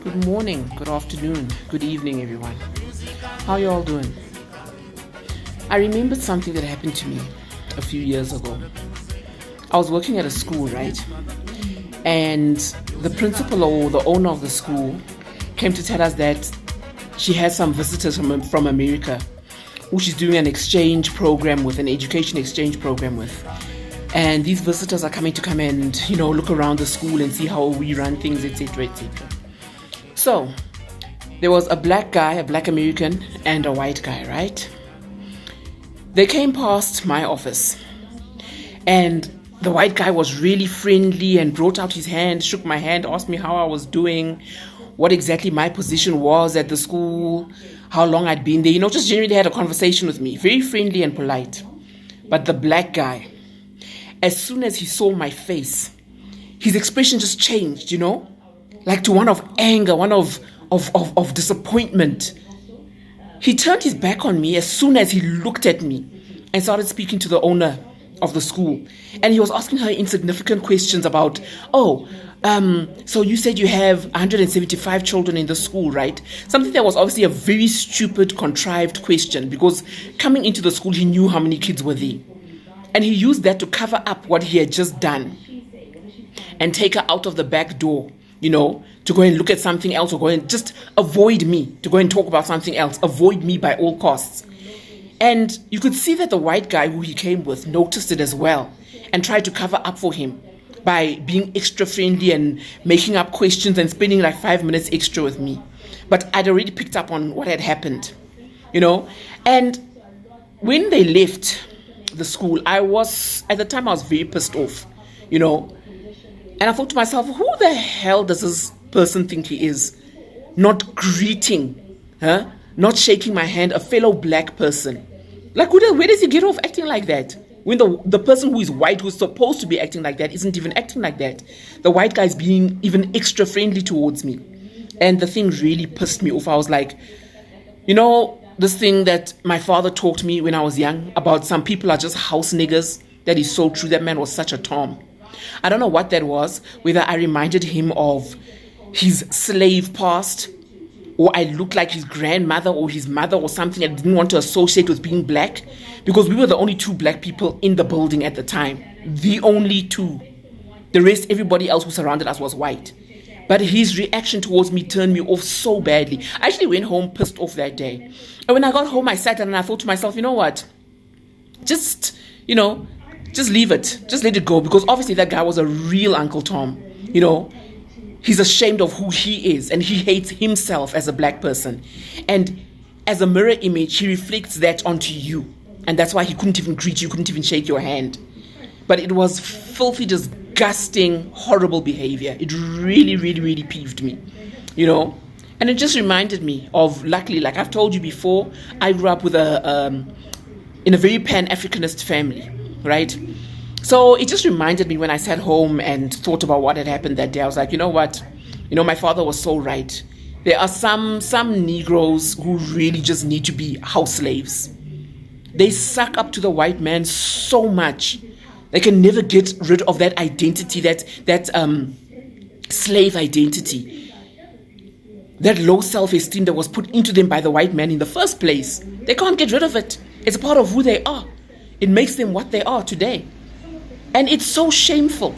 Good morning, good afternoon, good evening, everyone. How you all doing? I remembered something that happened to me a few years ago. I was working at a school, right? And the principal or the owner of the school came to tell us that she has some visitors from America who she's doing an exchange program with, an education exchange program with. And these visitors are coming to come and, look around the school and see how we run things, etc., etc. So, there was a black guy, a black American, and a white guy, right? They came past my office, and the white guy was really friendly and brought out his hand, shook my hand, asked me how I was doing, what exactly my position was at the school, how long I'd been there, just generally had a conversation with me, very friendly and polite. But the black guy, as soon as he saw my face, his expression just changed, like to one of anger, one of disappointment. He turned his back on me as soon as he looked at me and started speaking to the owner of the school. And he was asking her insignificant questions about, so you said you have 175 children in the school, right? Something that was obviously a very stupid, contrived question, because coming into the school, he knew how many kids were there. And he used that to cover up what he had just done and take her out of the back door, to go and look at something else, or go and just avoid me, to go and talk about something else, avoid me by all costs. And you could see that the white guy who he came with noticed it as well and tried to cover up for him by being extra friendly and making up questions and spending like 5 minutes extra with me. But I'd already picked up on what had happened, And when they left the school, at the time I was very pissed off, And I thought to myself, who the hell does this person think he is? Not greeting, not shaking my hand, a fellow black person. Like, where does he get off acting like that? When the person who is white, who's supposed to be acting like that, isn't even acting like that. The white guy's being even extra friendly towards me. And the thing really pissed me off. I was like, this thing that my father taught me when I was young about some people are just house niggers, that is so true. That man was such a Tom. I don't know what that was, whether I reminded him of his slave past, or I looked like his grandmother or his mother or something I didn't want to associate with being black, because we were the only two black people in the building at the time. The only two. The rest, everybody else who surrounded us was white. But his reaction towards me turned me off so badly. I actually went home pissed off that day. And when I got home, I sat down and I thought to myself, you know what? Just leave it. Just let it go. Because obviously that guy was a real Uncle Tom. He's ashamed of who he is. And he hates himself as a black person. And as a mirror image, he reflects that onto you. And that's why he couldn't even greet you, couldn't even shake your hand. But it was filthy, disgusting, horrible behavior. It really, really, really peeved me. And it just reminded me of, luckily, like I've told you before, I grew up with in a very Pan-Africanist family. Right? So it just reminded me when I sat home and thought about what had happened that day. I was like, you know what? My father was so right. There are some Negroes who really just need to be house slaves. They suck up to the white man so much. They can never get rid of that identity, that slave identity. That low self-esteem that was put into them by the white man in the first place. They can't get rid of it. It's a part of who they are. It makes them what they are today. And it's so shameful.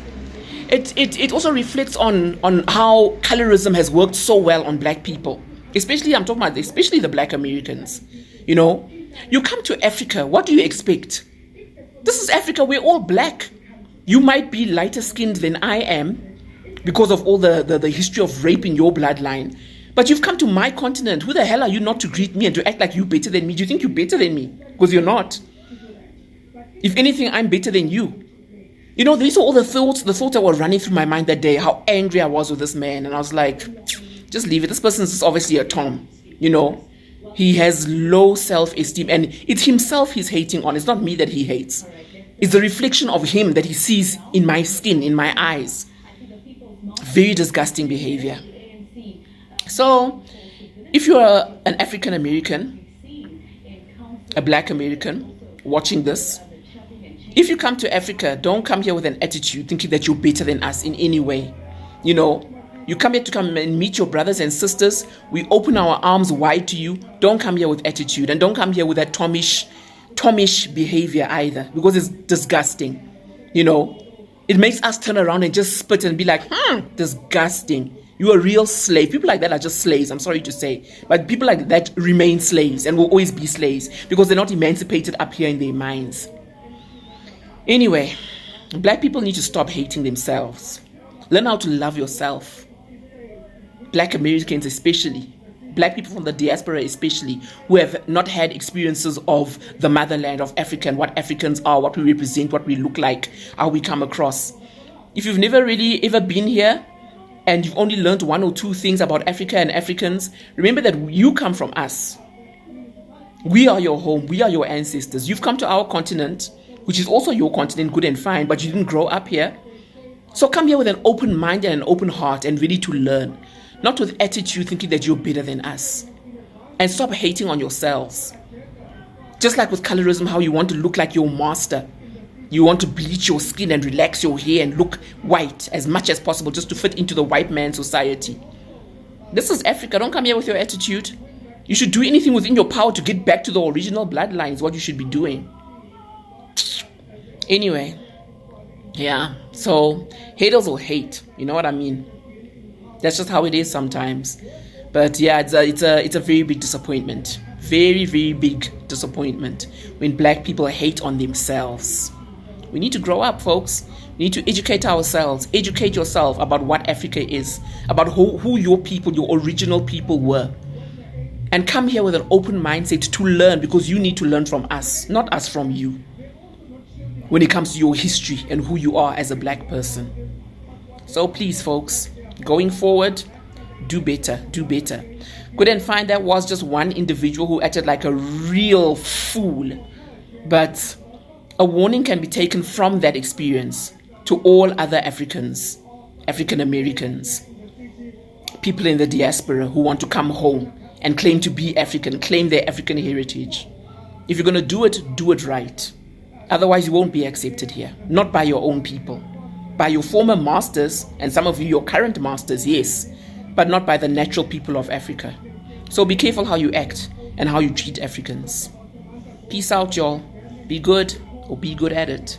It also reflects on how colorism has worked so well on black people. I'm talking about especially the black Americans. You come to Africa, what do you expect? This is Africa, we're all black. You might be lighter skinned than I am because of all the history of rape in your bloodline. But you've come to my continent. Who the hell are you not to greet me and to act like you're better than me? Do you think you're better than me? Because you're not. If anything, I'm better than you. These are all the thoughts that were running through my mind that day, how angry I was with this man. And I was like, just leave it. This person is obviously a Tom. He has low self-esteem, and it's himself he's hating on. It's not me that he hates. It's the reflection of him that he sees in my skin, in my eyes. Very disgusting behavior. So, if you're an African American, a black American, watching this, if you come to Africa, don't come here with an attitude thinking that you're better than us in any way. You come here to come and meet your brothers and sisters. We open our arms wide to you. Don't come here with attitude, and don't come here with that Tomish behavior either, because it's disgusting. You know, it makes us turn around and just spit and be like, disgusting. You're a real slave. People like that are just slaves, I'm sorry to say. But people like that remain slaves and will always be slaves because they're not emancipated up here in their minds. Anyway, black people need to stop hating themselves. Learn how to love yourself. Black Americans especially. Black people from the diaspora especially, who have not had experiences of the motherland of Africa and what Africans are, what we represent, what we look like, how we come across. If you've never really ever been here and you've only learned one or two things about Africa and Africans, remember that you come from us. We are your home. We are your ancestors. You've come to our continent, which is also your continent, good and fine, but you didn't grow up here. So come here with an open mind and an open heart and ready to learn. Not with attitude thinking that you're better than us. And stop hating on yourselves. Just like with colorism, how you want to look like your master. You want to bleach your skin and relax your hair and look white as much as possible just to fit into the white man society. This is Africa. Don't come here with your attitude. You should do anything within your power to get back to the original bloodlines, what you should be doing. Anyway, yeah, so haters will hate. You know what I mean? That's just how it is sometimes. But yeah, it's a very big disappointment. Very, very big disappointment when black people hate on themselves. We need to grow up, folks. We need to educate ourselves. Educate yourself about what Africa is, about who your people, your original people were. And come here with an open mindset to learn, because you need to learn from us, not us from you, when it comes to your history and who you are as a black person. So please, folks, going forward, do better, do better. Good and fine, that was just one individual who acted like a real fool. But a warning can be taken from that experience to all other Africans, African Americans, people in the diaspora who want to come home and claim to be African, claim their African heritage. If you're going to do it right. Otherwise, you won't be accepted here. Not by your own people. By your former masters, and some of you, your current masters, yes, but not by the natural people of Africa. So be careful how you act and how you treat Africans. Peace out, y'all. Be good, or be good at it.